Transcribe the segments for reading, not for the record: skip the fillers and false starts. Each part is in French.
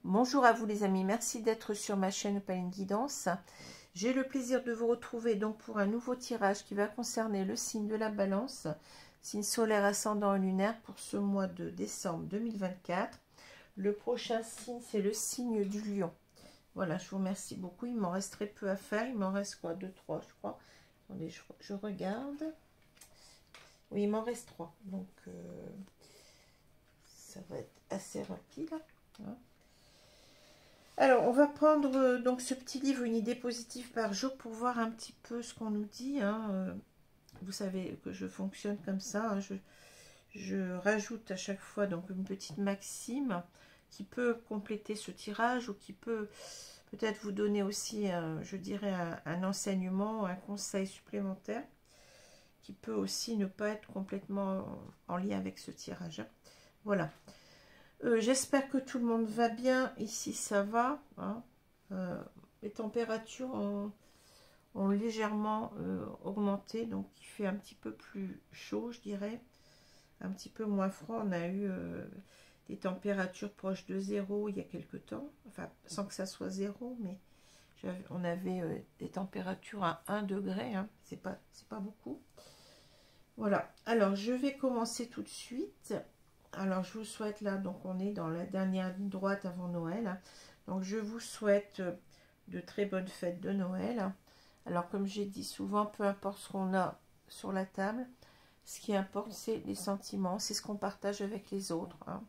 Bonjour à vous les amis, merci d'être sur ma chaîne Opaline Guidance. J'ai le plaisir de vous retrouver donc pour un nouveau tirage qui va concerner le signe de la Balance, signe solaire, ascendant et lunaire pour ce mois de décembre 2024. Le prochain signe, c'est le signe du Lion. Voilà, je vous remercie beaucoup. Il m'en reste très peu à faire. Il m'en reste quoi, 2, 3 je crois. Attendez, je regarde. Oui, il m'en reste 3. Donc, ça va être assez rapide. Hein. Alors, on va prendre donc ce petit livre, une idée positive par jour, pour voir un petit peu ce qu'on nous dit. Hein. Vous savez que je fonctionne comme ça. Hein. Je rajoute à chaque fois donc une petite maxime qui peut compléter ce tirage ou qui peut peut-être vous donner aussi, je dirais, un enseignement, un conseil supplémentaire qui peut aussi ne pas être complètement en lien avec ce tirage. Hein. Voilà. J'espère que tout le monde va bien. Ici, ça va. Hein. Les températures ont légèrement augmenté. Donc, il fait un petit peu plus chaud, je dirais. Un petit peu moins froid. On a eu des températures proches de 0 il y a quelques temps. Enfin, sans que ça soit 0, mais on avait des températures à 1 degré. Hein. C'est pas beaucoup. Voilà. Alors, je vais commencer tout de suite. Alors, je vous souhaite là, donc on est dans la dernière ligne droite avant Noël. Donc, je vous souhaite de très bonnes fêtes de Noël. Alors, comme j'ai dit souvent, peu importe ce qu'on a sur la table, ce qui importe, c'est les sentiments, c'est ce qu'on partage avec les autres. Hein.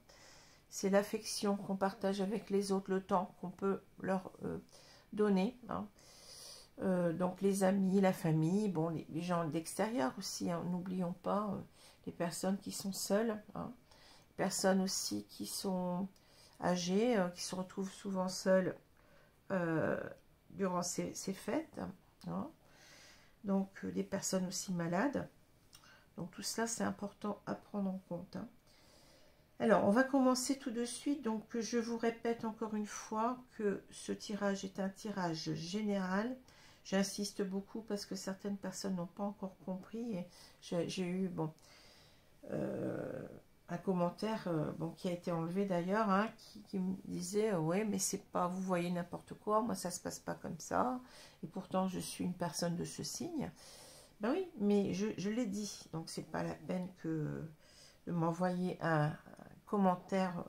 C'est l'affection qu'on partage avec les autres, le temps qu'on peut leur donner. Hein. Donc, les amis, la famille, bon, les gens d'extérieur aussi, hein, n'oublions pas les personnes qui sont seules, hein. Personnes aussi qui sont âgées, qui se retrouvent souvent seules durant ces fêtes. Hein. Donc, des personnes aussi malades. Donc, tout cela, c'est important à prendre en compte. Hein. Alors, on va commencer tout de suite. Donc, je vous répète encore une fois que ce tirage est un tirage général. J'insiste beaucoup parce que certaines personnes n'ont pas encore compris. Et j'ai eu, bon... un commentaire bon, qui a été enlevé d'ailleurs, hein, qui me disait ouais, mais c'est pas, vous voyez n'importe quoi, moi ça se passe pas comme ça, et pourtant je suis une personne de ce signe. Ben oui, mais je l'ai dit, donc c'est pas la peine que de m'envoyer un commentaire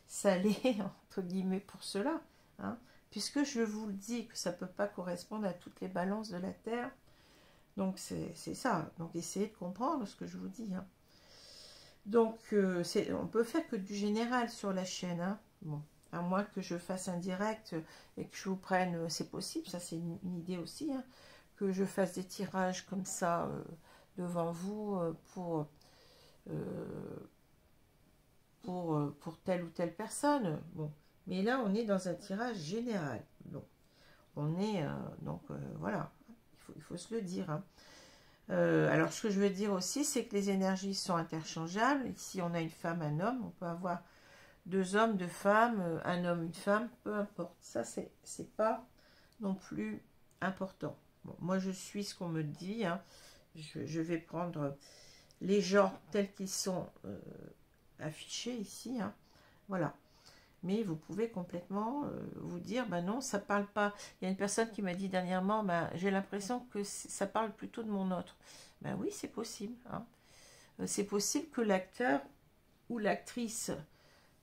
salé entre guillemets pour cela, hein, puisque je vous le dis que ça peut pas correspondre à toutes les balances de la Terre. Donc c'est ça, donc essayez de comprendre ce que je vous dis. Hein. Donc, on peut faire que du général sur la chaîne. Hein. Bon, à moins que je fasse un direct et que je vous prenne, c'est possible, ça c'est une idée aussi, hein, que je fasse des tirages comme ça devant vous pour telle ou telle personne. Bon, mais là, on est dans un tirage général. Bon, on est, voilà, il faut se le dire, hein. Alors, ce que je veux dire aussi, c'est que les énergies sont interchangeables. Ici, on a une femme, un homme. On peut avoir 2 hommes, 2 femmes, un homme, une femme, peu importe. Ça, c'est pas non plus important. Bon, moi, je suis ce qu'on me dit. Hein. Je vais prendre les genres tels qu'ils sont affichés ici. Hein. Voilà. Mais vous pouvez complètement vous dire, ben non, ça parle pas. Il y a une personne qui m'a dit dernièrement, ben, j'ai l'impression que ça parle plutôt de mon autre. Ben oui, c'est possible. Hein. C'est possible que l'acteur ou l'actrice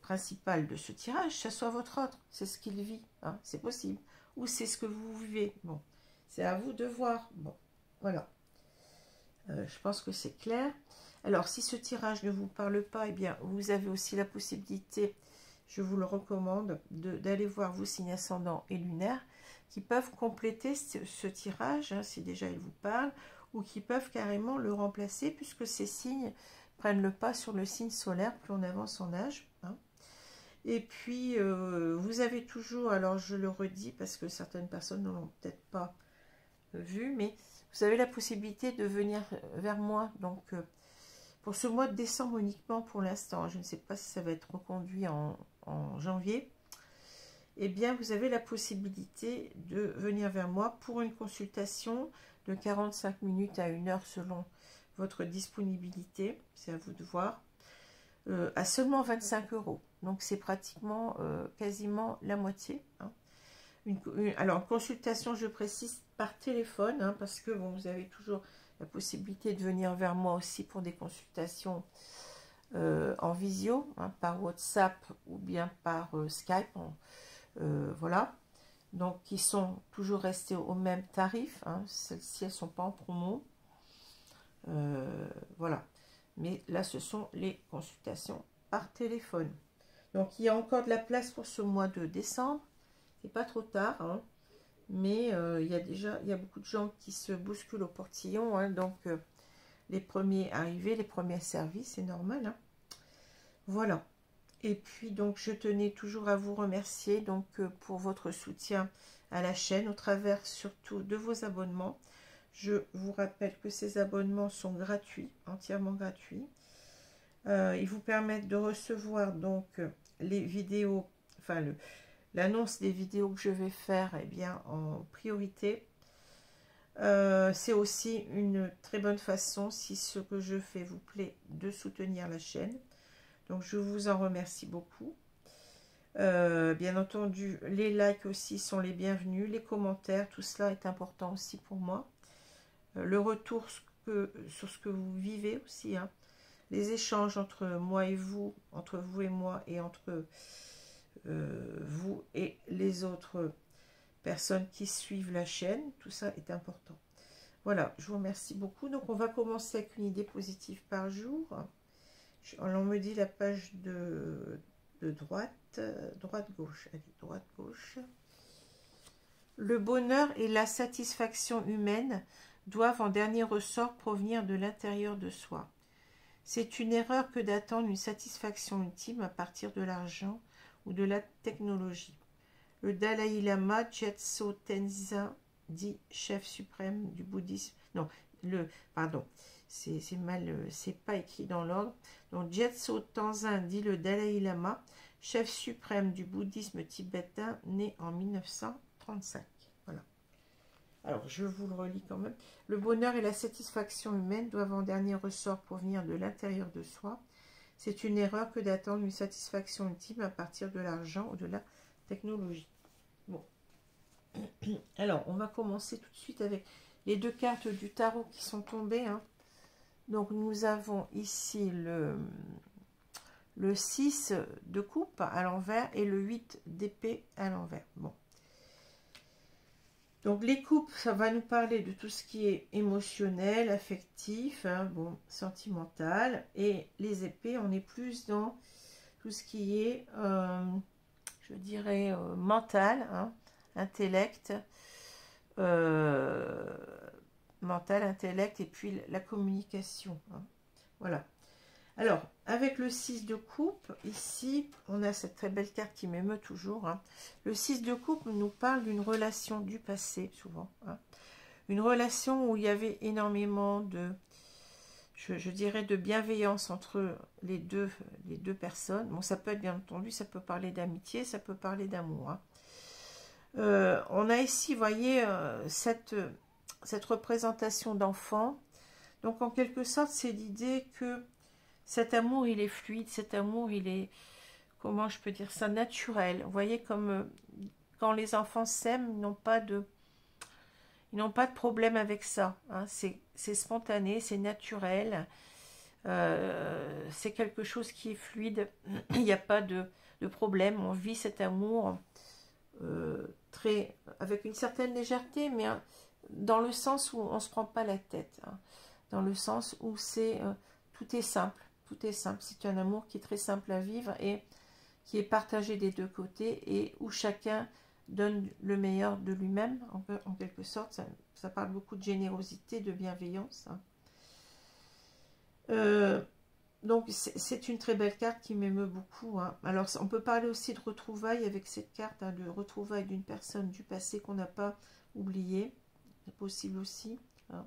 principale de ce tirage, ça soit votre autre. C'est ce qu'il vit. Hein. C'est possible. Ou c'est ce que vous vivez. Bon, c'est à vous de voir. Bon, voilà. Je pense que c'est clair. Alors, si ce tirage ne vous parle pas, eh bien, vous avez aussi la possibilité... Je vous le recommande d'aller voir vos signes ascendants et lunaires qui peuvent compléter ce tirage, hein, si déjà il vous parle, ou qui peuvent carrément le remplacer puisque ces signes prennent le pas sur le signe solaire plus on avance en âge. Hein. Et puis, vous avez toujours, alors je le redis parce que certaines personnes ne l'ont peut-être pas vu, mais vous avez la possibilité de venir vers moi. Donc, pour ce mois de décembre uniquement pour l'instant, je ne sais pas si ça va être reconduit en janvier, eh bien, vous avez la possibilité de venir vers moi pour une consultation de 45 minutes à 1 heure selon votre disponibilité. C'est à vous de voir. À seulement 25 €. Donc, c'est pratiquement quasiment la moitié. Hein. Alors, consultation, je précise, par téléphone, hein, parce que bon, vous avez toujours la possibilité de venir vers moi aussi pour des consultations en visio, hein, par WhatsApp ou bien par Skype. Voilà. Donc, qui sont toujours restés au même tarif. Hein. Celles-ci, elles ne sont pas en promo. Voilà. Mais là, ce sont les consultations par téléphone. Donc, il y a encore de la place pour ce mois de décembre. C'est pas trop tard, hein. Mais il y a beaucoup de gens qui se bousculent au portillon. Hein. Donc, les premiers arrivés, les premiers servis, c'est normal. Hein. Voilà. Et puis, donc, je tenais toujours à vous remercier donc, pour votre soutien à la chaîne, au travers surtout de vos abonnements. Je vous rappelle que ces abonnements sont gratuits, entièrement gratuits. Ils vous permettent de recevoir donc les vidéos, enfin l'annonce des vidéos que je vais faire eh bien, en priorité. C'est aussi une très bonne façon, si ce que je fais vous plaît, de soutenir la chaîne. Donc je vous en remercie beaucoup. Bien entendu, les likes aussi sont les bienvenus, les commentaires, tout cela est important aussi pour moi. Le retour sur ce que vous vivez aussi, hein. Les échanges entre moi et vous, entre vous et moi, et entre vous et les autres personnes qui suivent la chaîne, tout ça est important. Voilà, je vous remercie beaucoup. Donc, on va commencer avec une idée positive par jour. On me dit la page de droite, droite-gauche. Allez, droite-gauche. Le bonheur et la satisfaction humaine doivent en dernier ressort provenir de l'intérieur de soi. C'est une erreur que d'attendre une satisfaction ultime à partir de l'argent ou de la technologie. Le Dalai Lama Gyatso Tenzin, dit chef suprême du bouddhisme. Non, pardon, c'est mal, c'est pas écrit dans l'ordre. Donc Gyatso Tenzin, dit le Dalai Lama, chef suprême du bouddhisme tibétain, né en 1935. Voilà. Alors, je vous le relis quand même. Le bonheur et la satisfaction humaine doivent en dernier ressort provenir de l'intérieur de soi. C'est une erreur que d'attendre une satisfaction ultime à partir de l'argent ou de la technologie. Bon. Alors, on va commencer tout de suite avec les deux cartes du tarot qui sont tombées. Hein. Donc, nous avons ici le 6 de coupe à l'envers et le 8 d'épée à l'envers. Bon. Donc, les coupes, ça va nous parler de tout ce qui est émotionnel, affectif, hein, bon, sentimental. Et les épées, on est plus dans tout ce qui est, je dirais, mental, hein, intellect, mental, intellect, et puis la communication. Hein. Voilà. Alors, avec le 6 de coupe, ici, on a cette très belle carte qui m'émeut toujours. Hein. Le 6 de coupe nous parle d'une relation du passé, souvent. Hein. Une relation où il y avait énormément de, je dirais, de bienveillance entre les deux personnes. Bon, ça peut être, bien entendu, ça peut parler d'amitié, ça peut parler d'amour. Hein. On a ici, vous voyez, cette représentation d'enfant. Donc, en quelque sorte, c'est l'idée que cet amour, il est fluide, cet amour, il est, comment je peux dire ça, naturel. Vous voyez, comme quand les enfants s'aiment, ils n'ont pas de problème avec ça. Hein. C'est spontané, c'est naturel. C'est quelque chose qui est fluide. Il n'y a pas de problème. On vit cet amour avec une certaine légèreté, mais dans le sens où on ne se prend pas la tête. Hein. Dans le sens où tout est simple. Tout est simple, c'est un amour qui est très simple à vivre et qui est partagé des deux côtés et où chacun donne le meilleur de lui-même, en quelque sorte. Ça parle beaucoup de générosité, de bienveillance. Hein. Donc, c'est une très belle carte qui m'émeut beaucoup. Hein. Alors, on peut parler aussi de retrouvailles avec cette carte, hein, de retrouvailles d'une personne du passé qu'on n'a pas oubliée. C'est possible aussi. Hein.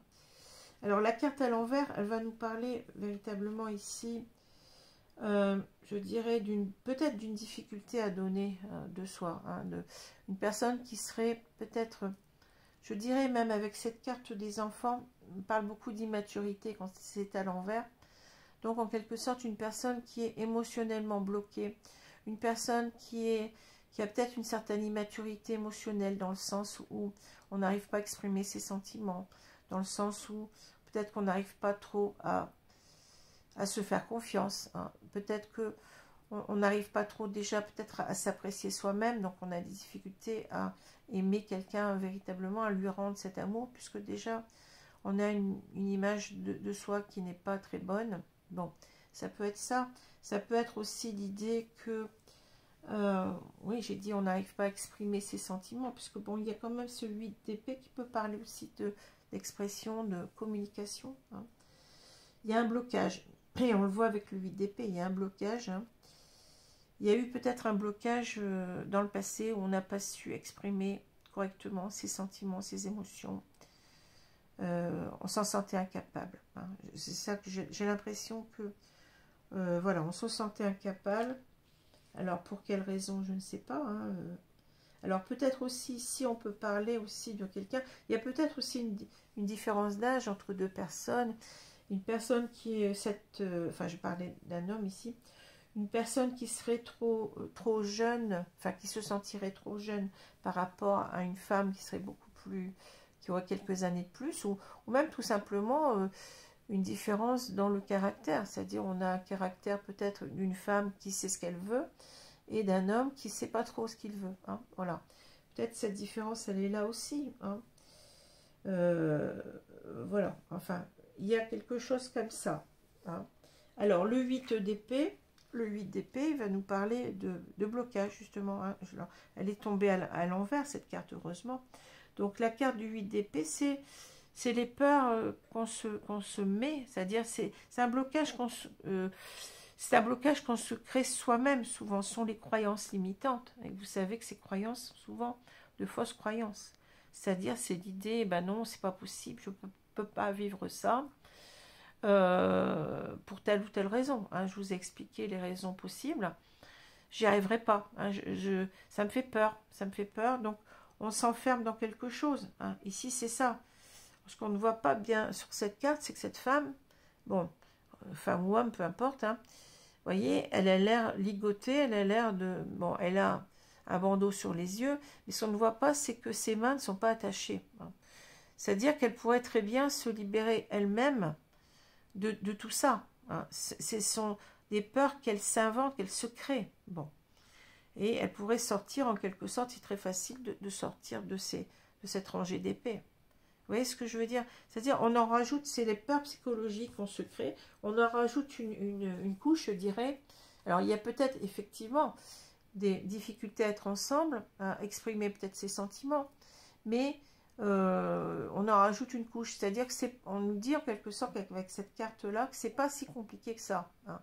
Alors, la carte à l'envers, elle va nous parler véritablement ici, je dirais, peut-être d'une difficulté à donner de soi. Hein, une personne qui serait peut-être, je dirais même avec cette carte des enfants, on parle beaucoup d'immaturité quand c'est à l'envers. Donc, en quelque sorte, une personne qui est émotionnellement bloquée, une personne qui a peut-être une certaine immaturité émotionnelle dans le sens où on n'arrive pas à exprimer ses sentiments, dans le sens où peut-être qu'on n'arrive pas trop à se faire confiance. Hein. Peut-être qu'on n'arrive pas trop déjà peut-être à s'apprécier soi-même, donc on a des difficultés à aimer quelqu'un véritablement, à lui rendre cet amour, puisque déjà on a une image de soi qui n'est pas très bonne. Bon, ça peut être ça. Ça peut être aussi l'idée que, oui, j'ai dit on n'arrive pas à exprimer ses sentiments, puisque bon, il y a quand même ce 8 d'épée qui peut parler aussi d'expression, de communication. Hein. Il y a un blocage. Et on le voit avec le 8 d'épée, il y a un blocage. Hein. Il y a eu peut-être un blocage dans le passé où on n'a pas su exprimer correctement ses sentiments, ses émotions. On s'en sentait incapable. Hein. C'est ça que j'ai l'impression que, voilà, on se sentait incapable. Alors, pour quelle raison, je ne sais pas. Hein. Alors, peut-être aussi, si on peut parler aussi de quelqu'un, il y a peut-être aussi une différence d'âge entre deux personnes. Une personne qui est enfin, je parlais d'un homme ici, une personne qui serait trop jeune, enfin, qui se sentirait trop jeune par rapport à une femme qui serait beaucoup plus, qui aurait quelques années de plus, ou même tout simplement une différence dans le caractère, c'est-à-dire on a un caractère peut-être d'une femme qui sait ce qu'elle veut, et d'un homme qui ne sait pas trop ce qu'il veut. Hein, voilà. Peut-être cette différence, elle est là aussi. Hein. Voilà, enfin, il y a quelque chose comme ça. Hein. Alors, le 8 d'épée, il va nous parler de blocage, justement. Hein. Elle est tombée à l'envers, cette carte, heureusement. Donc, la carte du 8 d'épée, c'est les peurs qu'on se met, c'est-à-dire c'est un blocage qu'on se crée soi-même, souvent, sont les croyances limitantes. Et vous savez que ces croyances, souvent, de fausses croyances. C'est-à-dire, c'est l'idée, ben non, c'est pas possible, je peux pas vivre ça, pour telle ou telle raison. Hein. Je vous ai expliqué les raisons possibles. J'y arriverai pas. Hein. Ça me fait peur, donc on s'enferme dans quelque chose. Hein. Ici, c'est ça. Ce qu'on ne voit pas bien sur cette carte, c'est que cette femme, bon, femme ou homme, peu importe, hein, vous voyez, elle a l'air ligotée, elle a l'air de... Bon, elle a un bandeau sur les yeux, mais ce qu'on ne voit pas, c'est que ses mains ne sont pas attachées. Hein. C'est-à-dire qu'elle pourrait très bien se libérer elle-même de tout ça. Hein. Ce sont des peurs qu'elle s'invente, qu'elle se crée. Bon. Et elle pourrait sortir, en quelque sorte, c'est très facile de sortir de cette rangée d'épées. Vous voyez ce que je veux dire? C'est-à-dire, on en rajoute, c'est les peurs psychologiques qu'on se crée, on en rajoute une couche, je dirais. Alors, il y a peut-être, effectivement, des difficultés à être ensemble, à exprimer peut-être ses sentiments, mais on en rajoute une couche. C'est-à-dire que on nous dit en quelque sorte, avec cette carte-là, que c'est pas si compliqué que ça. Hein.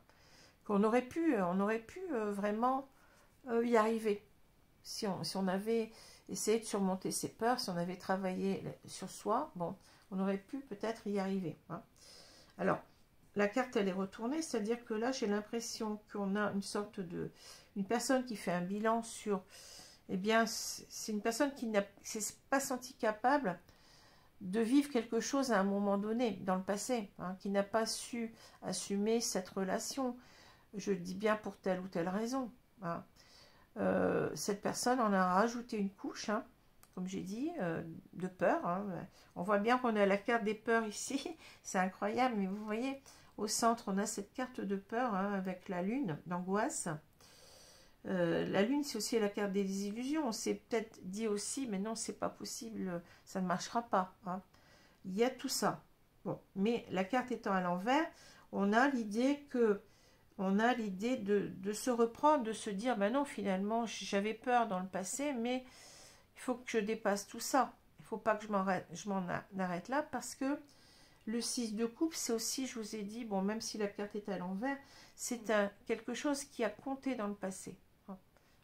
Qu'on aurait pu vraiment y arriver. Si on avait essayé de surmonter ses peurs, si on avait travaillé sur soi, bon, on aurait pu peut-être y arriver. Hein. Alors, la carte, elle est retournée, c'est-à-dire que là, j'ai l'impression qu'on a une personne qui fait un bilan sur, eh bien, c'est une personne qui ne s'est pas sentie capable de vivre quelque chose à un moment donné, dans le passé, hein, qui n'a pas su assumer cette relation. Je dis bien pour telle ou telle raison. Hein. Cette personne en a rajouté une couche, hein, comme j'ai dit, de peur. Hein. On voit bien qu'on a la carte des peurs ici, c'est incroyable, mais vous voyez, au centre, on a cette carte de peur hein, avec la lune, d'angoisse. La lune, c'est aussi la carte des illusions. On s'est peut-être dit aussi, mais non, c'est pas possible, ça ne marchera pas. Hein. Il y a tout ça. Bon, mais la carte étant à l'envers, on a l'idée de se reprendre, de se dire, ben non, finalement, j'avais peur dans le passé, mais il faut que je dépasse tout ça. Il ne faut pas que je m'en arrête là, parce que le 6 de coupe, c'est aussi, je vous ai dit, bon, même si la carte est à l'envers, c'est quelque chose qui a compté dans le passé.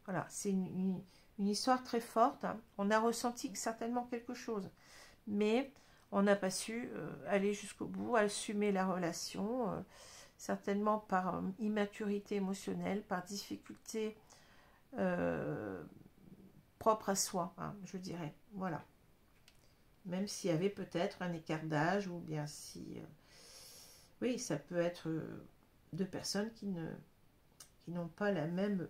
Voilà, c'est une histoire très forte. Hein. On a ressenti certainement quelque chose. Mais on n'a pas su aller jusqu'au bout, assumer la relation, certainement par immaturité émotionnelle, par difficulté propre à soi, hein, je dirais. Voilà. Même s'il y avait peut-être un écart d'âge, ou bien si... oui, ça peut être deux personnes qui n'ont pas la même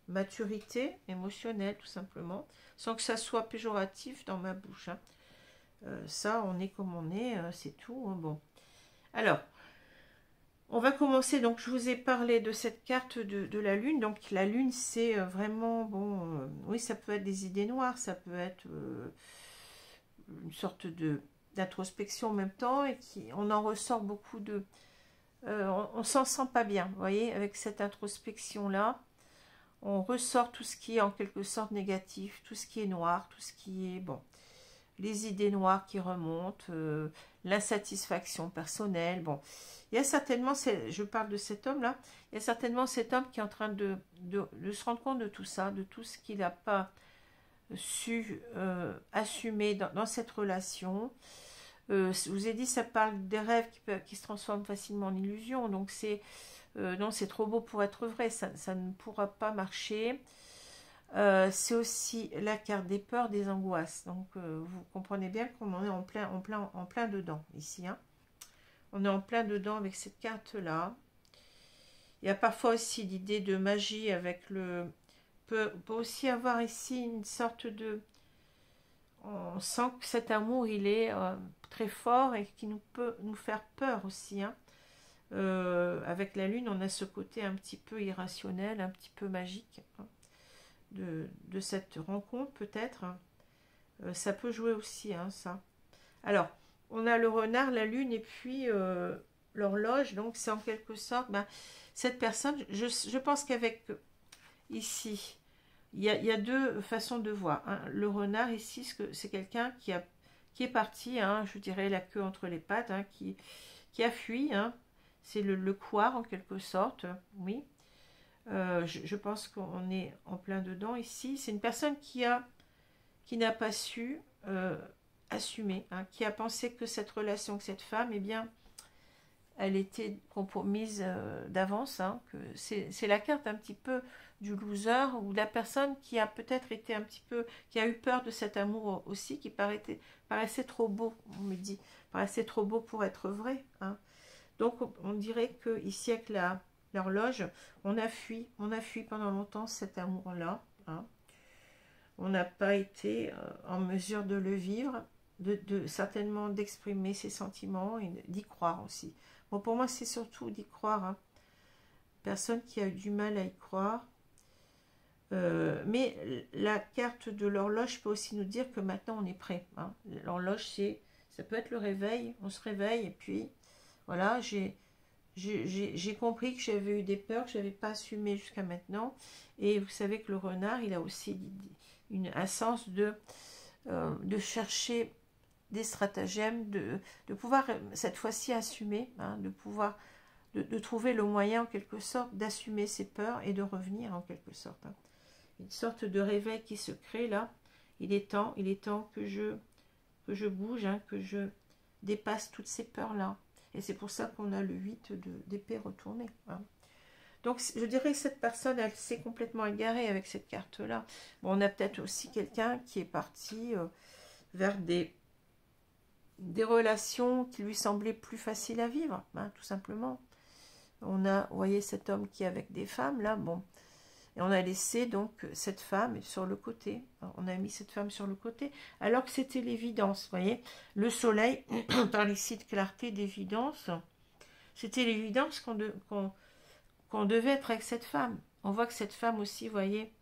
maturité émotionnelle, tout simplement, sans que ça soit péjoratif dans ma bouche. Hein. Ça, on est comme on est, c'est tout. Hein, bon. Alors, on va commencer. Donc, je vous ai parlé de cette carte de la Lune. Donc, la Lune, c'est vraiment, bon, oui, ça peut être des idées noires, ça peut être une sorte d'introspection en même temps, et on en ressort beaucoup de... on s'en sent pas bien, vous voyez, avec cette introspection-là. On ressort tout ce qui est en quelque sorte négatif, tout ce qui est noir, tout ce qui est, bon, les idées noires qui remontent, l'insatisfaction personnelle. Bon, il y a certainement, je parle de cet homme-là, il y a certainement cet homme qui est en train de se rendre compte de tout ça, de tout ce qu'il n'a pas su assumer dans cette relation. Je vous ai dit, ça parle des rêves qui se transforment facilement en illusions, donc c'est... non, c'est trop beau pour être vrai, ça ne pourra pas marcher. C'est aussi la carte des peurs, des angoisses. Donc, vous comprenez bien qu'on est en plein dedans, ici. Hein. On est en plein dedans avec cette carte-là. Il y a parfois aussi l'idée de magie avec le... Peut aussi avoir ici une sorte de... On sent que cet amour, il est très fort et qui peut nous faire peur aussi, hein. Avec la Lune, on a ce côté un petit peu irrationnel, un petit peu magique, hein, de cette rencontre peut-être. Ça peut jouer aussi, hein, ça. Alors, on a le renard, la Lune et puis l'horloge. Donc, c'est en quelque sorte, ben, cette personne, je pense qu'avec ici, il y a deux façons de voir. Hein. Le renard ici, c'est quelqu'un qui est parti, hein, je dirais la queue entre les pattes, hein, qui a fui, hein. C'est le couard en quelque sorte, oui. Je pense qu'on est en plein dedans ici. C'est une personne qui n'a pas su assumer, hein, qui a pensé que cette relation, que cette femme, eh bien, elle était compromise d'avance. Hein, c'est la carte un petit peu du loser, ou de la personne qui a peut-être été un petit peu, qui a eu peur de cet amour aussi, qui paraissait trop beau, on me dit, paraissait trop beau pour être vrai, hein. Donc, on dirait que ici avec l'horloge, on a fui pendant longtemps cet amour-là. Hein. On n'a pas été en mesure de le vivre, certainement d'exprimer ses sentiments et d'y croire aussi. Bon, pour moi, c'est surtout d'y croire. Hein. Personne qui a eu du mal à y croire. Mais la carte de l'horloge peut aussi nous dire que maintenant on est prêt. Hein. L'horloge, ça peut être le réveil. On se réveille et puis... Voilà, j'ai compris que j'avais eu des peurs que je n'avais pas assumées jusqu'à maintenant. Et vous savez que le renard, il a aussi un sens de chercher des stratagèmes, de pouvoir cette fois-ci assumer, hein, de pouvoir de trouver le moyen en quelque sorte d'assumer ses peurs et de revenir en quelque sorte. Hein. Une sorte de réveil qui se crée là. Il est temps que je bouge, hein, que je dépasse toutes ces peurs-là. Et c'est pour ça qu'on a le 8 d'épée retournée. Hein. Donc, je dirais que cette personne, elle s'est complètement égarée avec cette carte-là. Bon, on a peut-être aussi quelqu'un qui est parti vers des relations qui lui semblaient plus faciles à vivre, hein, tout simplement. On a, vous voyez, cet homme qui est avec des femmes, là, bon. Et on a laissé donc cette femme sur le côté. On a mis cette femme sur le côté, alors que c'était l'évidence, vous voyez. Le soleil, on parle ici de clarté, d'évidence. C'était l'évidence qu'on devait être avec cette femme. On voit que cette femme aussi, vous voyez,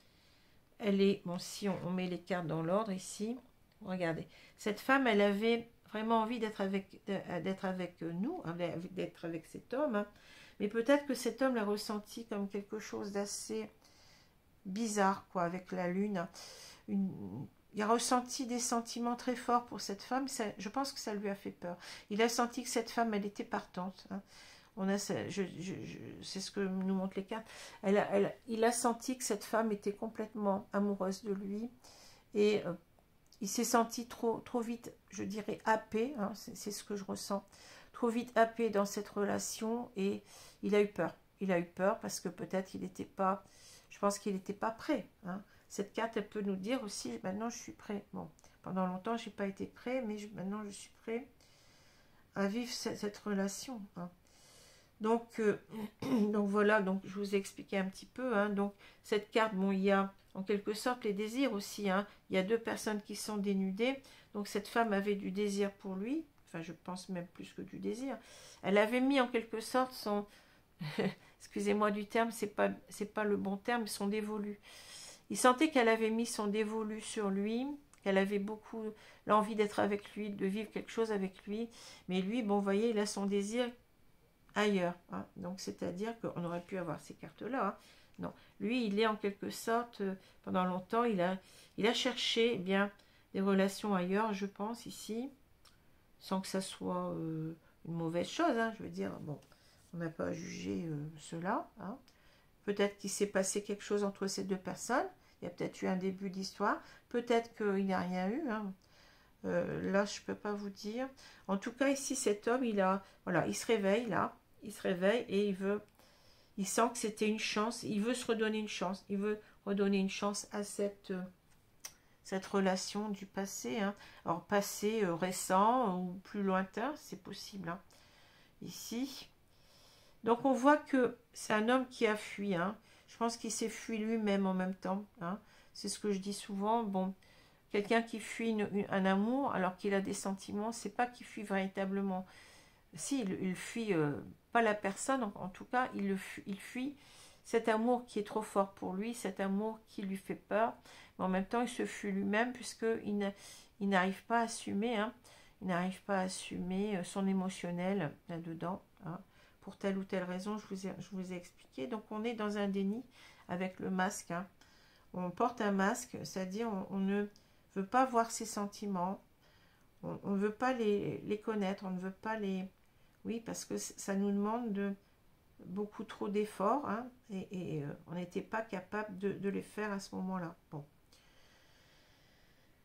elle est... Bon, si on met les cartes dans l'ordre ici, regardez. Cette femme, elle avait vraiment envie d'être avec nous, d'être avec cet homme. Hein. Mais peut-être que cet homme l'a ressenti comme quelque chose d'assez... bizarre, quoi, avec la lune. Il a ressenti des sentiments très forts pour cette femme. Je pense que ça lui a fait peur. Il a senti que cette femme, elle était partante. Hein. C'est ce que nous montrent les cartes. Il a senti que cette femme était complètement amoureuse de lui. Et il s'est senti trop vite, je dirais, happé, hein, c'est ce que je ressens, trop vite happé dans cette relation, et il a eu peur. Il a eu peur parce que peut-être il n'était pas, je pense qu'il n'était pas prêt. Hein. Cette carte, elle peut nous dire aussi, maintenant je suis prêt. Bon, pendant longtemps, je n'ai pas été prêt, mais maintenant je suis prêt à vivre cette relation. Hein. Donc, donc voilà, donc je vous ai expliqué un petit peu. Hein. Donc cette carte, bon, il y a en quelque sorte les désirs aussi. Hein. Il y a deux personnes qui sont dénudées. Donc cette femme avait du désir pour lui. Enfin, je pense même plus que du désir. Elle avait mis en quelque sorte son... Excusez-moi du terme, c'est pas le bon terme, son dévolu. Il sentait qu'elle avait mis son dévolu sur lui, qu'elle avait beaucoup l'envie d'être avec lui, de vivre quelque chose avec lui. Mais lui, bon, vous voyez, il a son désir ailleurs. Hein. Donc, c'est-à-dire qu'on aurait pu avoir ces cartes-là. Hein. Non, lui, il est en quelque sorte, pendant longtemps, il a cherché eh bien des relations ailleurs, je pense, ici, sans que ça soit une mauvaise chose. Hein, je veux dire, bon, on n'a pas à juger cela. Hein. Peut-être qu'il s'est passé quelque chose entre ces deux personnes. Il y a peut-être eu un début d'histoire. Peut-être qu'il n'y a rien eu. Hein. Là, je ne peux pas vous dire. En tout cas, ici, cet homme, voilà, il se réveille là. Il se réveille et il sent que c'était une chance. Il veut se redonner une chance. Il veut redonner une chance à cette relation du passé. Hein. Alors, passé récent ou plus lointain, c'est possible. Hein. Ici. Donc, on voit que c'est un homme qui a fui. Hein. Je pense qu'il s'est fui lui-même en même temps. Hein. C'est ce que je dis souvent. Bon, quelqu'un qui fuit un amour alors qu'il a des sentiments, c'est pas qu'il fuit véritablement. Si, il fuit pas la personne, en tout cas, il fuit cet amour qui est trop fort pour lui, cet amour qui lui fait peur. Mais en même temps, il se fuit lui-même puisqu'il n'arrive pas à assumer. Hein. Il n'arrive pas à assumer son émotionnel là-dedans. Hein. Pour telle ou telle raison, je vous ai expliqué. Donc, on est dans un déni avec le masque. Hein. On porte un masque, c'est-à-dire on ne veut pas voir ses sentiments. On ne veut pas les connaître. On ne veut pas les... Oui, parce que ça nous demande beaucoup trop d'efforts. Hein, et on n'était pas capable de les faire à ce moment-là. Bon.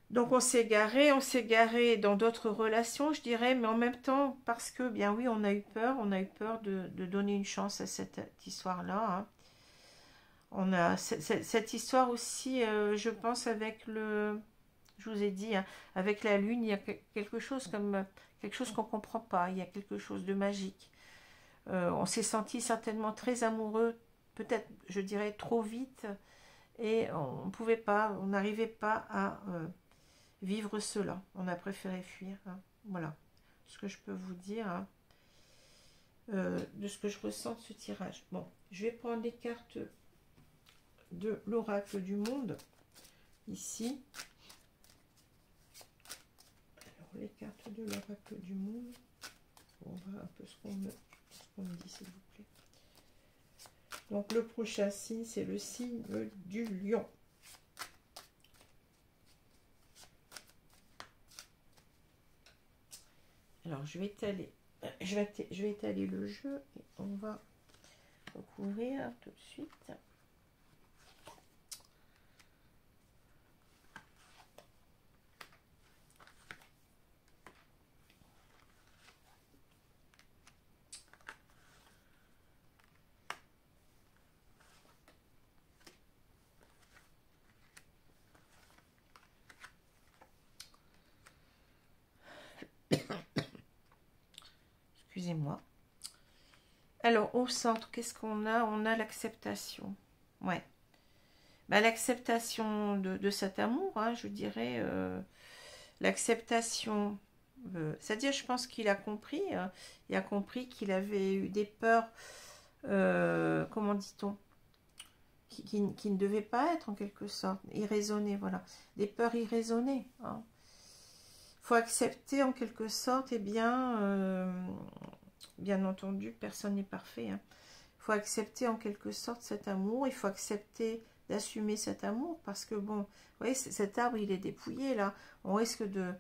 Donc on s'est garé dans d'autres relations, je dirais, mais en même temps, parce que, bien oui, on a eu peur de donner une chance à cette histoire-là. Hein. On a cette histoire aussi, je pense, avec le... Je vous ai dit, hein, avec la lune, il y a quelque chose comme... quelque chose qu'on ne comprend pas, il y a quelque chose de magique. On s'est senti certainement très amoureux, peut-être, je dirais, trop vite, et on pouvait pas, on n'arrivait pas à... vivre cela. On a préféré fuir. Hein. Voilà ce que je peux vous dire hein, de ce que je ressens de ce tirage. Bon, je vais prendre les cartes de l'oracle du monde ici. Alors, les cartes de l'oracle du monde. On va un peu ce qu'on me dit, s'il vous plaît. Donc, le prochain signe, c'est le signe du lion. Alors, je vais étaler le jeu et on va recouvrir tout de suite. Excusez-moi. Alors, au centre, qu'est-ce qu'on a? On a l'acceptation. Ouais. Bah, l'acceptation de cet amour, hein, je dirais. L'acceptation. C'est-à-dire, je pense qu'il a compris. Il a compris qu'il avait eu des peurs. Comment dit-on? Qui ne devaient pas être, en quelque sorte. Irraisonnées, voilà. Des peurs irraisonnées. Hein. Faut accepter en quelque sorte, eh bien, bien entendu, personne n'est parfait. Hein. Il faut accepter en quelque sorte cet amour. Il faut accepter d'assumer cet amour parce que, bon, vous voyez, cet arbre, il est dépouillé là. On risque de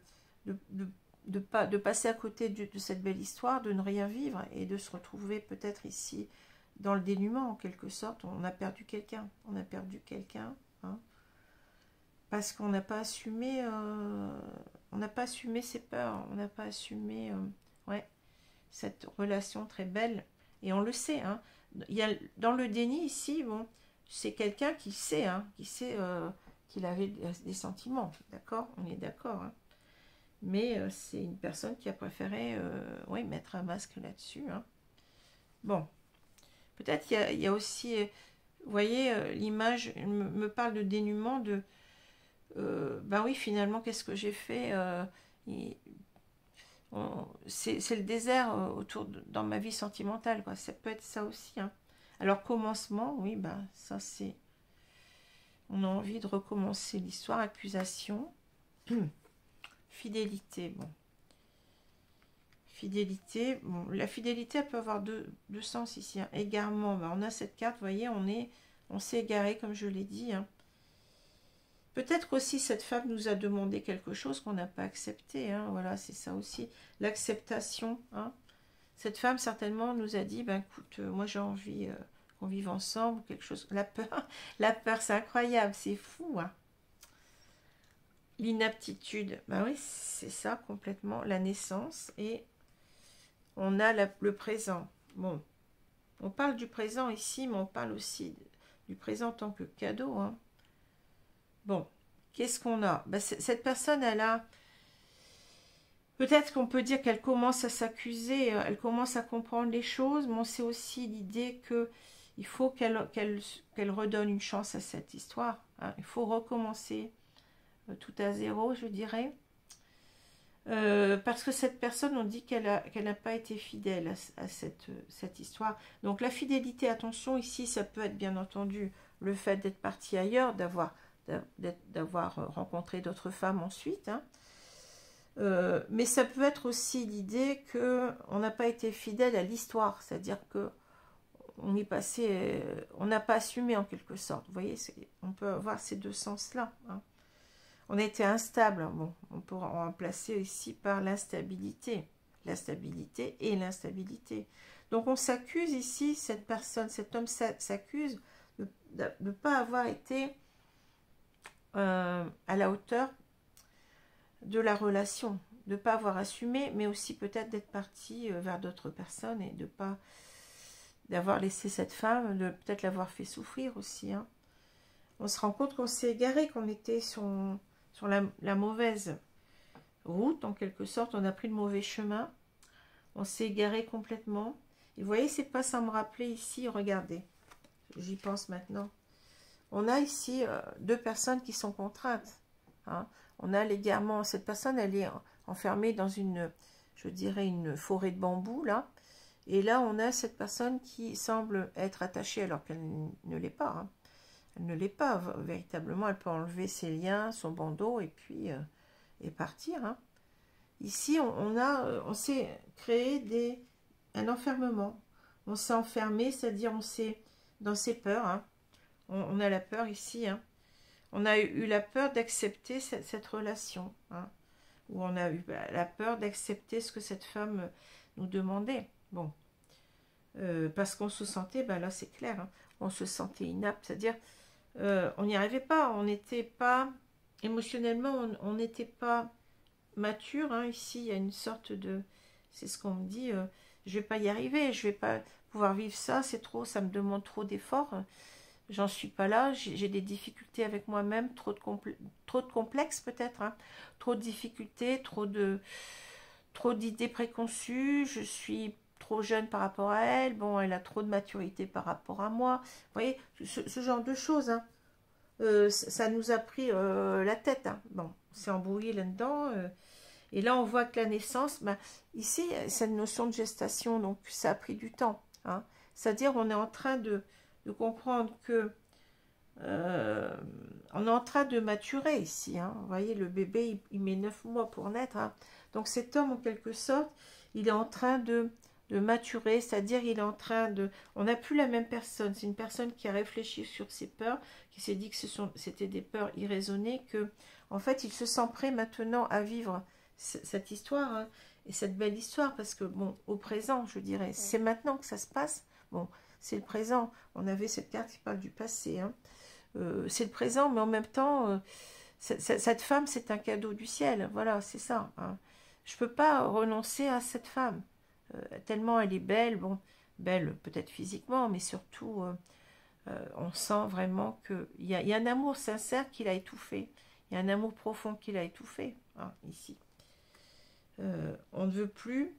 passer à côté de cette belle histoire, de ne rien vivre et de se retrouver peut-être ici dans le dénuement en quelque sorte. On a perdu quelqu'un. On a perdu quelqu'un. Hein. parce qu'on n'a pas assumé, ses peurs, on n'a pas assumé, ouais, cette relation très belle. Et on le sait, hein. Il y a, dans le déni ici, bon, c'est quelqu'un qui sait, hein, qu'il avait des sentiments, d'accord, on est d'accord, hein. Mais c'est une personne qui a préféré, ouais, mettre un masque là-dessus, hein. Bon, peut-être il y a aussi, vous voyez, l'image me parle de dénuement, de ben oui, finalement, qu'est-ce que j'ai fait, c'est le désert dans ma vie sentimentale, quoi. Ça peut être ça aussi, hein. Alors, commencement, oui, ben ça c'est... On a envie de recommencer l'histoire, accusation, fidélité, bon. Fidélité, bon, la fidélité, elle peut avoir deux sens ici, hein. Égarement, ben, on a cette carte, vous voyez, on s'est égaré, comme je l'ai dit, hein. Peut-être aussi cette femme nous a demandé quelque chose qu'on n'a pas accepté, hein. Voilà, c'est ça aussi, l'acceptation, hein. Cette femme certainement nous a dit, ben écoute, moi j'ai envie qu'on vive ensemble, quelque chose. La peur, c'est incroyable, c'est fou, hein. L'inaptitude, ben oui, c'est ça complètement, la naissance, et on a le présent. Bon, on parle du présent ici, mais on parle aussi du présent en tant que cadeau, hein. Bon, qu'est-ce qu'on a? Ben, cette personne, elle a... Peut-être qu'on peut dire qu'elle commence à s'accuser, elle commence à comprendre les choses, mais c'est aussi l'idée qu'il faut qu'elle redonne une chance à cette histoire, hein. Il faut recommencer tout à zéro, je dirais. Parce que cette personne, on dit qu'elle n'a pas été fidèle à cette histoire. Donc la fidélité, attention, ici, ça peut être bien entendu le fait d'être parti ailleurs, d'avoir rencontré d'autres femmes ensuite, hein. Mais ça peut être aussi l'idée qu'on n'a pas été fidèle à l'histoire, c'est-à-dire que on est passé, on n'a pas assumé en quelque sorte. Vous voyez, on peut avoir ces deux sens-là, hein. On a été instable. Bon, on peut en remplacer ici par l'instabilité, la stabilité et l'instabilité. Donc on s'accuse ici, cette personne, cet homme s'accuse de ne pas avoir été à la hauteur de la relation, de ne pas avoir assumé, mais aussi peut-être d'être parti vers d'autres personnes et de pas d'avoir laissé cette femme, de peut-être l'avoir fait souffrir aussi, hein. On se rend compte qu'on s'est égaré, qu'on était sur la mauvaise route, en quelque sorte, on a pris le mauvais chemin, on s'est égaré complètement. Et vous voyez, c'est pas sans me rappeler ici, regardez, j'y pense maintenant. On a ici deux personnes qui sont contraintes, hein. On a l'égarement, cette personne, elle est enfermée dans une, je dirais, une forêt de bambou, là. Et là, on a cette personne qui semble être attachée alors qu'elle ne l'est pas, hein. Elle ne l'est pas, véritablement. Elle peut enlever ses liens, son bandeau, et puis et partir, hein. Ici, on s'est créé un enfermement. On s'est enfermé, c'est-à-dire on s'est dans ses peurs, hein. On a la peur ici, hein. On a eu la peur d'accepter cette relation, hein, où on a eu la peur d'accepter ce que cette femme nous demandait. Bon, parce qu'on se sentait, ben là c'est clair, hein, on se sentait inapte, c'est-à-dire on n'y arrivait pas, on n'était pas, émotionnellement, on n'était pas mature, hein. Ici, il y a une sorte de, c'est ce qu'on me dit, je vais pas y arriver, je vais pas pouvoir vivre ça, c'est trop, ça me demande trop d'efforts. J'en suis pas là, j'ai des difficultés avec moi-même, trop de complexes peut-être, hein, trop de difficultés, trop d'idées préconçues, je suis trop jeune par rapport à elle, bon, elle a trop de maturité par rapport à moi. Vous voyez, ce genre de choses, hein. Ça nous a pris la tête, hein. Bon, on s'est embrouillé là-dedans. Et là, on voit que la naissance, ben, ici, c'est une notion de gestation, donc ça a pris du temps, hein. C'est-à-dire, on est en train de comprendre que on est en train de maturer ici, hein. Vous voyez, le bébé, il met 9 mois pour naître, hein. Donc cet homme, en quelque sorte, il est en train de maturer, c'est-à-dire il est en train de... On n'a plus la même personne, c'est une personne qui a réfléchi sur ses peurs, qui s'est dit que c'était des peurs irraisonnées, que en fait, il se sent prêt maintenant à vivre cette histoire, hein, et cette belle histoire, parce que, bon, au présent, je dirais, c'est maintenant que ça se passe. Bon, c'est le présent. On avait cette carte qui parle du passé, hein. C'est le présent, mais en même temps, Cette femme, c'est un cadeau du ciel. Voilà, c'est ça. Hein. Je ne peux pas renoncer à cette femme. Tellement elle est belle. Bon, belle peut-être physiquement, mais surtout, on sent vraiment qu'il y a un amour sincère qui l'a étouffé. Il y a un amour profond qui l'a étouffé, hein, ici. On ne veut plus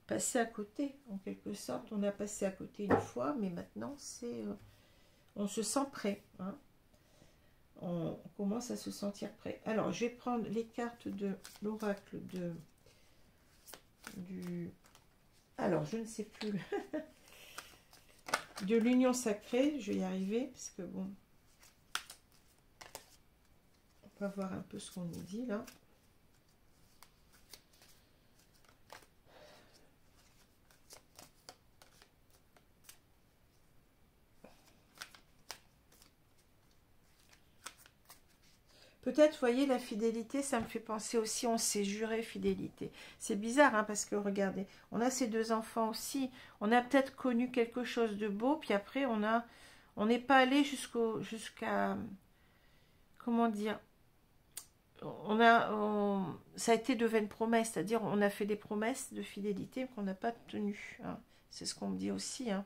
passer à côté, en quelque sorte. On a passé à côté une fois, mais maintenant, on se sent prêt. Hein. On commence à se sentir prêt. Alors, je vais prendre les cartes de l'oracle alors, je ne sais plus. De l'union sacrée. Je vais y arriver, parce que bon... On va voir un peu ce qu'on nous dit, là. Peut-être, vous voyez, la fidélité, ça me fait penser aussi, on s'est juré fidélité. C'est bizarre, hein, parce que, regardez, on a ces deux enfants aussi. On a peut-être connu quelque chose de beau, puis après, on n'est pas allé jusqu'à... Comment dire, ça a été de vaines promesses, c'est-à-dire on a fait des promesses de fidélité qu'on n'a pas tenues. Hein. C'est ce qu'on me dit aussi. Hein.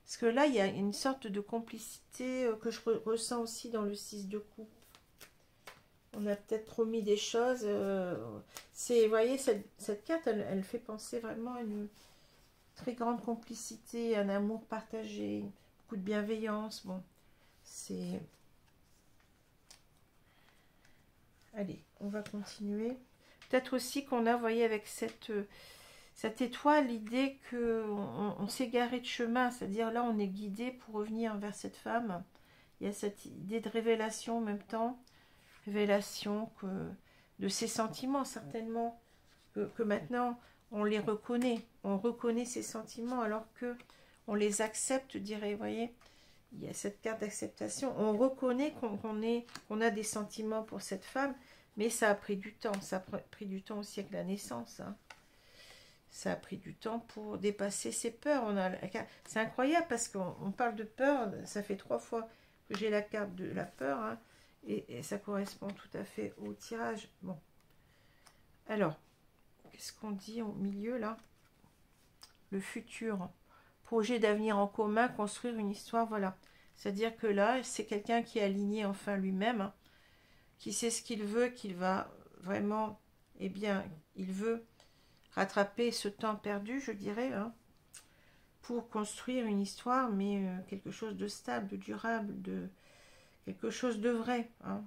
Parce que là, il y a une sorte de complicité que je ressens aussi dans le 6 de coupe. On a peut-être promis des choses. Vous voyez, cette carte, elle fait penser vraiment à une très grande complicité, un amour partagé, beaucoup de bienveillance. Bon, c'est... Allez, on va continuer. Peut-être aussi qu'on a, vous voyez, avec cette étoile, l'idée qu'on s'est garé de chemin. C'est-à-dire, là, on est guidé pour revenir vers cette femme. Il y a cette idée de révélation en même temps. Révélation de ses sentiments, certainement. Que maintenant, on les reconnaît. On reconnaît ses sentiments alors que on les accepte, je dirais, vous voyez. Il y a cette carte d'acceptation. On reconnaît qu'on a des sentiments pour cette femme, mais ça a pris du temps. Ça a pris du temps aussi avec la naissance. Hein. Ça a pris du temps pour dépasser ses peurs. C'est incroyable parce qu'on parle de peur. Ça fait 3 fois que j'ai la carte de la peur. Hein, et ça correspond tout à fait au tirage. Bon. Alors, qu'est-ce qu'on dit au milieu là? Le futur. Projet d'avenir en commun, construire une histoire, voilà. C'est-à-dire que là, c'est quelqu'un qui est aligné enfin lui-même, hein, qui sait ce qu'il veut, qu'il va vraiment, eh bien, il veut rattraper ce temps perdu, je dirais, hein, pour construire une histoire, mais quelque chose de stable, de durable, quelque chose de vrai. Hein.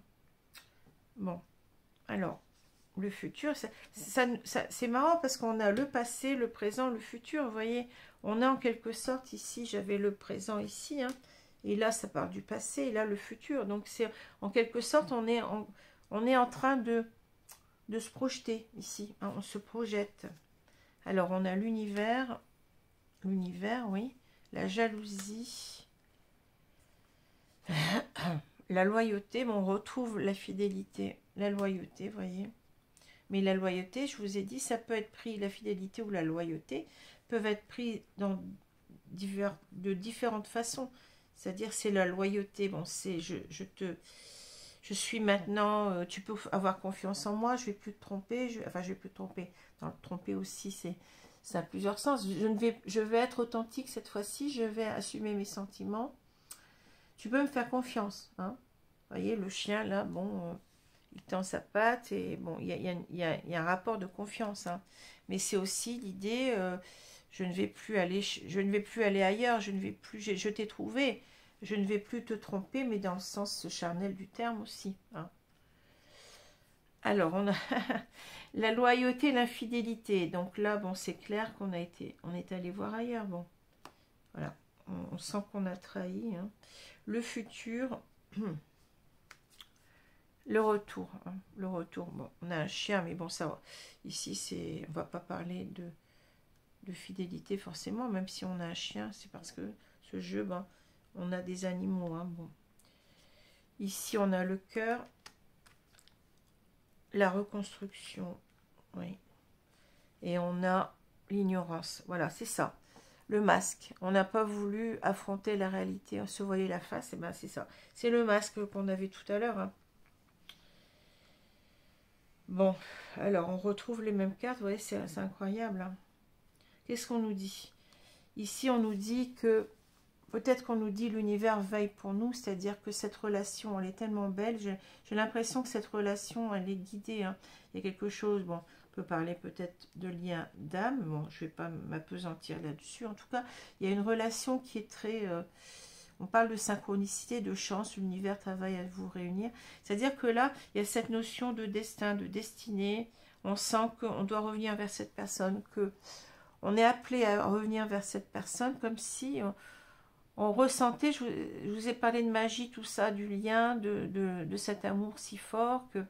Bon, alors, le futur, c'est marrant parce qu'on a le passé, le présent, le futur, vous voyez. On a en quelque sorte ici, j'avais le présent ici, hein, et là ça part du passé, et là le futur. Donc c'est en quelque sorte, on est en train de se projeter ici, hein, on se projette. Alors on a l'univers, oui, la jalousie, la loyauté, mais on retrouve la fidélité, la loyauté, vous voyez. Mais la loyauté, je vous ai dit, ça peut être pris, la fidélité ou la loyauté peuvent être pris de différentes façons. C'est-à-dire, c'est la loyauté. Bon, c'est je suis maintenant, tu peux avoir confiance en moi, je ne vais plus te tromper. Je vais plus te tromper. Dans le tromper aussi, ça a plusieurs sens. Je vais être authentique cette fois-ci, je vais assumer mes sentiments. Tu peux me faire confiance. Hein. Vous voyez, le chien, là, bon... il tend sa patte et bon, il y a un rapport de confiance. Hein. Mais c'est aussi l'idée, je ne vais plus aller ailleurs, je t'ai trouvé, je ne vais plus te tromper, mais dans le sens charnel du terme aussi. Hein. Alors, on a la loyauté, l'infidélité. Donc là, bon, c'est clair on est allé voir ailleurs. Bon, voilà, on sent qu'on a trahi. Hein. Le futur... Le retour, hein, le retour. Bon, on a un chien, mais bon, ça va. Ici, on va pas parler de fidélité forcément, même si on a un chien, c'est parce que ce jeu, ben, on a des animaux. Hein, bon. Ici, on a le cœur, la reconstruction, oui. Et on a l'ignorance. Voilà, c'est ça. Le masque. On n'a pas voulu affronter la réalité, on se voyait la face, et ben c'est ça. C'est le masque qu'on avait tout à l'heure, hein. Bon, alors on retrouve les mêmes cartes, vous voyez, c'est incroyable. Hein. Qu'est-ce qu'on nous dit? Ici, on nous dit que, peut-être qu'on nous dit l'univers veille pour nous, c'est-à-dire que cette relation, elle est tellement belle. J'ai l'impression que cette relation, elle est guidée. Hein. Il y a quelque chose, bon, on peut parler peut-être de lien d'âme. Bon, je ne vais pas m'appesantir là-dessus. En tout cas, il y a une relation qui est très... on parle de synchronicité, de chance, l'univers travaille à vous réunir. C'est-à-dire que là, il y a cette notion de destin, de destinée. On sent qu'on doit revenir vers cette personne, que on est appelé à revenir vers cette personne, comme si on ressentait, je vous ai parlé de magie, tout ça, du lien, de cet amour si fort, que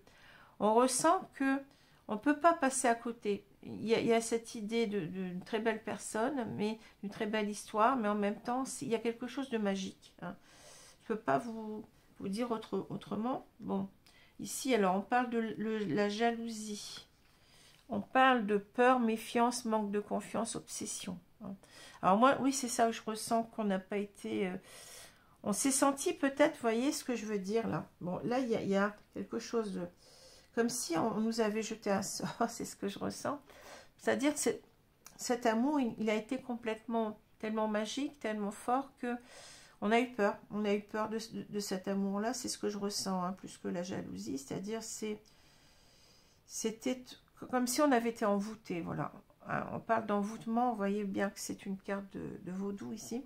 on ressent que on ne peut pas passer à côté. Il y a cette idée d'une très belle personne, mais une très belle histoire, mais en même temps, il y a quelque chose de magique. Hein. Je ne peux pas vous dire autrement. Bon, ici, alors, on parle de la jalousie. On parle de peur, méfiance, manque de confiance, obsession. Hein. Alors moi, oui, c'est ça que je ressens qu'on n'a pas été... on s'est senti peut-être, vous voyez ce que je veux dire là. Bon, là, il y a quelque chose de... Comme si on nous avait jeté un sort, c'est ce que je ressens. C'est-à-dire que cet amour, il a été complètement, tellement magique, tellement fort que on a eu peur. On a eu peur de cet amour-là, c'est ce que je ressens, hein, plus que la jalousie. C'est-à-dire, c'était comme si on avait été envoûté, voilà. Hein, on parle d'envoûtement, vous voyez bien que c'est une carte de vaudou ici.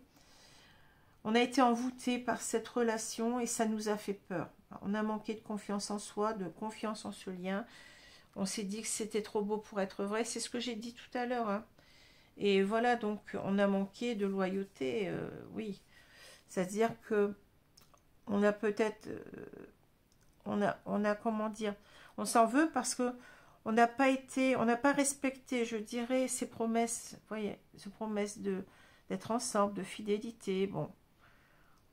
On a été envoûté par cette relation et ça nous a fait peur. On a manqué de confiance en soi, de confiance en ce lien. On s'est dit que c'était trop beau pour être vrai. C'est ce que j'ai dit tout à l'heure. Hein. Et voilà, donc on a manqué de loyauté, oui. C'est-à-dire que on a peut-être... on a, comment dire, on s'en veut parce que on n'a pas été, on n'a pas respecté, je dirais, ces promesses, vous voyez, ces promesses d'être ensemble, de fidélité. Bon,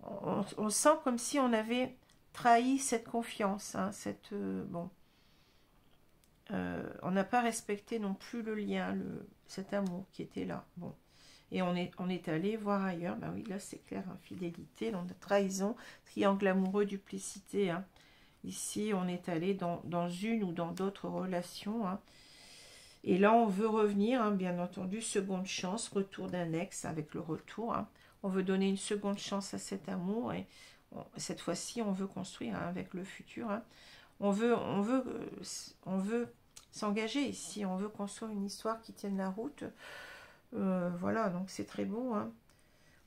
on sent comme si on avait trahi cette confiance, hein, bon, on n'a pas respecté non plus le lien, cet amour qui était là. Bon, et on est allé voir ailleurs. Ben oui, là c'est clair, infidélité, trahison, triangle amoureux, duplicité. Hein. Ici, on est allé dans une ou dans d'autres relations. Hein. Et là, on veut revenir, hein, bien entendu, seconde chance, retour d'un ex avec le retour. Hein. On veut donner une seconde chance à cet amour. Et cette fois-ci, on veut construire hein, avec le futur. Hein. On veut s'engager ici. On veut construire une histoire qui tienne la route. Voilà, donc c'est très beau. Hein.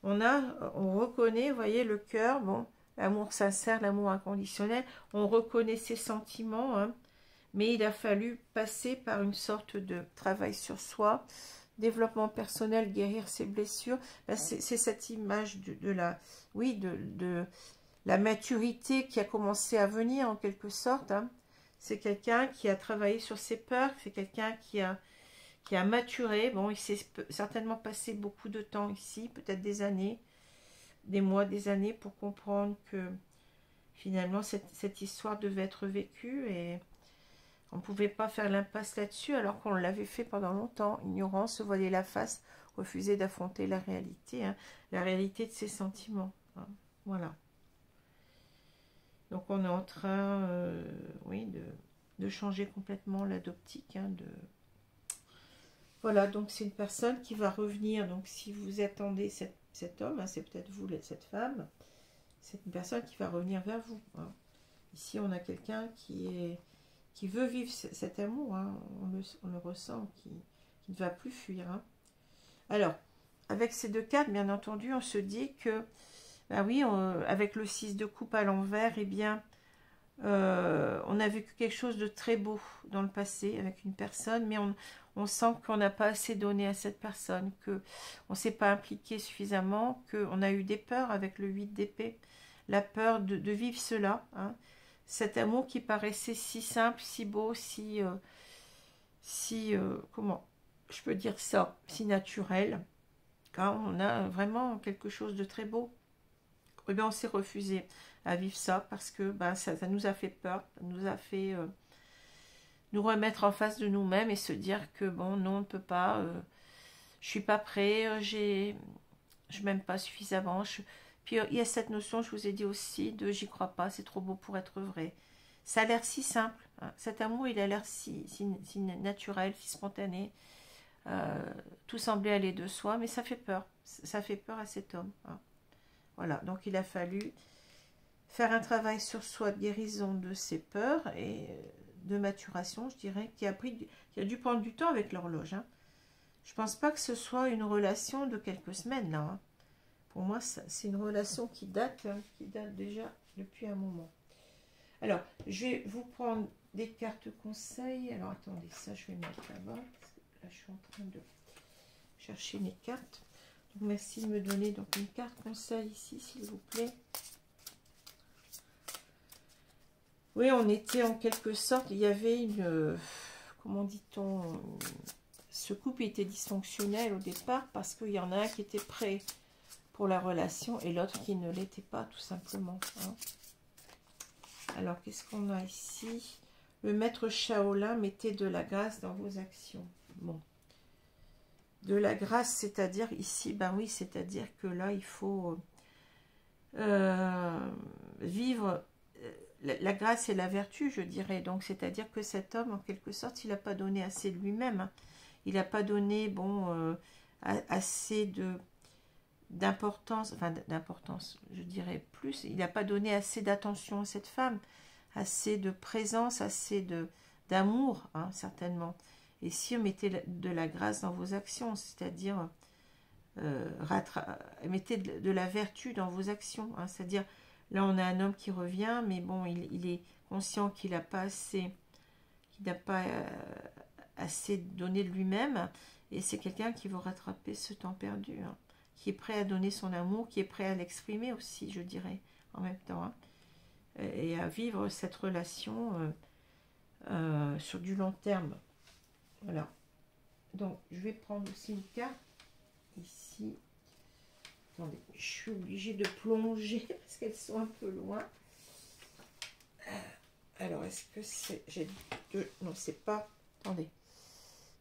On reconnaît, vous voyez, le cœur, bon, l'amour sincère, l'amour inconditionnel. On reconnaît ses sentiments, hein, mais il a fallu passer par une sorte de travail sur soi, développement personnel, guérir ses blessures. Ben, c'est cette image de la maturité qui a commencé à venir en quelque sorte. Hein. C'est quelqu'un qui a travaillé sur ses peurs, c'est quelqu'un qui a maturé. Bon, il s'est certainement passé beaucoup de temps ici, peut-être des années, des mois, des années, pour comprendre que finalement cette histoire devait être vécue et on ne pouvait pas faire l'impasse là-dessus alors qu'on l'avait fait pendant longtemps. Ignorance, se voiler la face, refuser d'affronter la réalité de ses sentiments. Hein. Voilà. Donc on est en train, oui, de changer complètement d'optique. Hein, Voilà, donc c'est une personne qui va revenir. Donc si vous attendez cet homme, hein, c'est peut-être vous, cette femme, c'est une personne qui va revenir vers vous. Hein. Ici, on a quelqu'un qui veut vivre cet amour. Hein. On le ressent, qui ne va plus fuir. Hein. Alors, avec ces deux cartes, bien entendu, on se dit que, ben oui, avec le 6 de coupe à l'envers, eh bien, on a vécu quelque chose de très beau dans le passé avec une personne, mais on sent qu'on n'a pas assez donné à cette personne, qu'on ne s'est pas impliqué suffisamment, qu'on a eu des peurs avec le 8 d'épée, la peur de vivre cela, hein. Cet amour qui paraissait si simple, si beau, comment je peux dire ça, si naturel, quand on a vraiment quelque chose de très beau. Eh bien, on s'est refusé à vivre ça parce que ben, ça nous a fait peur, ça nous a fait nous remettre en face de nous-mêmes et se dire que bon, non, on ne peut pas, je suis pas prêt, je m'aime pas suffisamment. Puis il y a cette notion, je vous ai dit aussi, de j'y crois pas, c'est trop beau pour être vrai. Ça a l'air si simple. Hein. Cet amour, il a l'air si naturel, si spontané. Tout semblait aller de soi, mais ça fait peur. Ça fait peur à cet homme. Hein. Voilà, donc il a fallu faire un travail sur soi de guérison de ses peurs et de maturation, je dirais, qui a dû prendre du temps avec l'horloge. Hein. Je pense pas que ce soit une relation de quelques semaines, là. Hein. Pour moi, c'est une relation qui date déjà depuis un moment. Alors, je vais vous prendre des cartes conseils. Alors, attendez, ça, je vais mettre là-bas. Là, je suis en train de chercher mes cartes. Donc, merci de me donner donc une carte conseil ici, s'il vous plaît. Oui, on était en quelque sorte, il y avait une, comment dit-on, ce couple était dysfonctionnel au départ parce qu'il y en a un qui était prêt pour la relation et l'autre qui ne l'était pas, tout simplement. Hein. Alors, qu'est-ce qu'on a ici? Le maître Shaolin, mettez de la grâce dans vos actions. Bon. De la grâce, c'est-à-dire ici, ben oui, c'est-à-dire que là, il faut vivre la grâce et la vertu, je dirais. Donc, c'est-à-dire que cet homme, en quelque sorte, il n'a pas donné assez de lui-même. Hein. Il n'a pas donné, bon, assez d'importance, enfin d'importance, je dirais plus. Il n'a pas donné assez d'attention à cette femme, assez de présence, assez d'amour, hein, certainement. Et si on mettait de la grâce dans vos actions, c'est-à-dire mettez de la vertu dans vos actions, hein, c'est-à-dire là on a un homme qui revient, mais bon, il est conscient qu'il n'a pas assez donné de lui-même, et c'est quelqu'un qui veut rattraper ce temps perdu, hein, qui est prêt à donner son amour, qui est prêt à l'exprimer aussi, je dirais, en même temps, hein, et à vivre cette relation sur du long terme. Voilà. Donc, je vais prendre aussi une carte ici. Attendez, je suis obligée de plonger parce qu'elles sont un peu loin. Alors, est-ce que c'est... J'ai deux... Non, c'est pas... Attendez.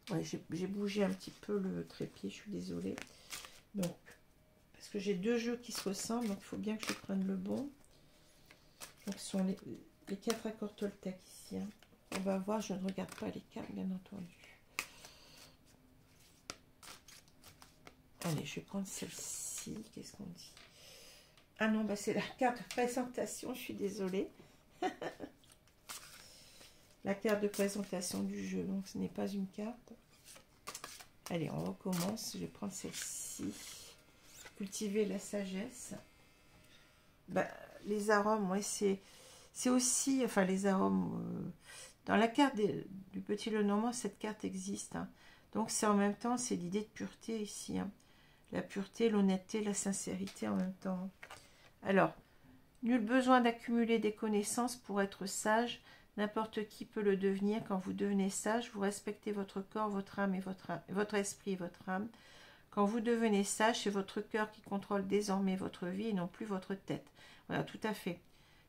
Ouais, j'ai bougé un petit peu le trépied, je suis désolée. Donc, parce que j'ai deux jeux qui se ressemblent, donc il faut bien que je prenne le bon. Donc, ce sont les 4 accords Toltec ici. Hein. On va voir, je ne regarde pas les cartes, bien entendu. Allez, je vais prendre celle-ci. Qu'est-ce qu'on dit? Ah non, bah c'est la carte de présentation, je suis désolée. La carte de présentation du jeu, donc ce n'est pas une carte. Allez, on recommence. Je vais prendre celle-ci. Cultiver la sagesse. Bah, les arômes, ouais, c'est aussi, enfin les arômes, dans la carte du petit Lenormand, cette carte existe. Hein. Donc c'est en même temps, c'est l'idée de pureté ici. Hein. La pureté, l'honnêteté, la sincérité en même temps. Alors, nul besoin d'accumuler des connaissances pour être sage. N'importe qui peut le devenir. Quand vous devenez sage, vous respectez votre corps, votre âme et votre esprit et votre âme. Quand vous devenez sage, c'est votre cœur qui contrôle désormais votre vie et non plus votre tête. Voilà, tout à fait.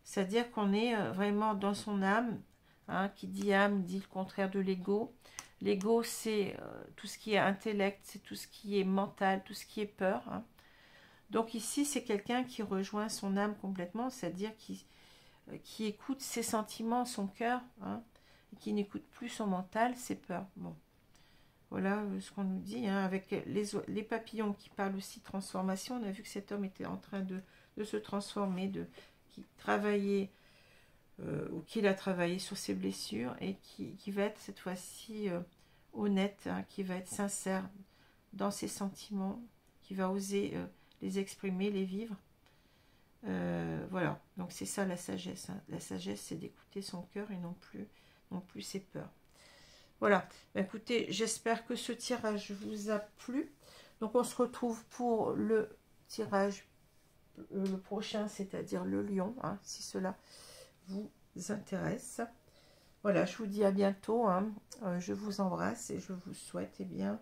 C'est-à-dire qu'on est vraiment dans son âme. Hein, qui dit âme dit le contraire de l'ego. L'ego, c'est tout ce qui est intellect, c'est tout ce qui est mental, tout ce qui est peur. Hein. Donc ici, c'est quelqu'un qui rejoint son âme complètement, c'est-à-dire qui écoute ses sentiments, son cœur, hein, et qui n'écoute plus son mental, ses peurs. Bon, voilà ce qu'on nous dit. Hein, avec les papillons qui parlent aussi de transformation, on a vu que cet homme était en train de se transformer, qui travaillait, ou qu'il a travaillé sur ses blessures, et qui va être cette fois-ci honnête, hein, qui va être sincère dans ses sentiments, qui va oser les exprimer, les vivre. Voilà, donc c'est ça la sagesse. Hein. La sagesse, c'est d'écouter son cœur et non plus ses peurs. Voilà, écoutez, j'espère que ce tirage vous a plu. Donc on se retrouve pour le tirage, le prochain, c'est-à-dire le lion, hein, si cela vous intéresse. Voilà, je vous dis à bientôt. Hein. Je vous embrasse et je vous souhaite, eh bien,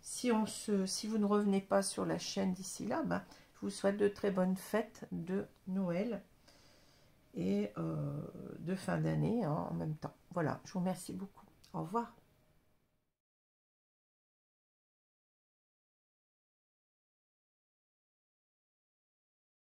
si vous ne revenez pas sur la chaîne d'ici là, ben, je vous souhaite de très bonnes fêtes de Noël et de fin d'année, hein, en même temps. Voilà, je vous remercie beaucoup. Au revoir.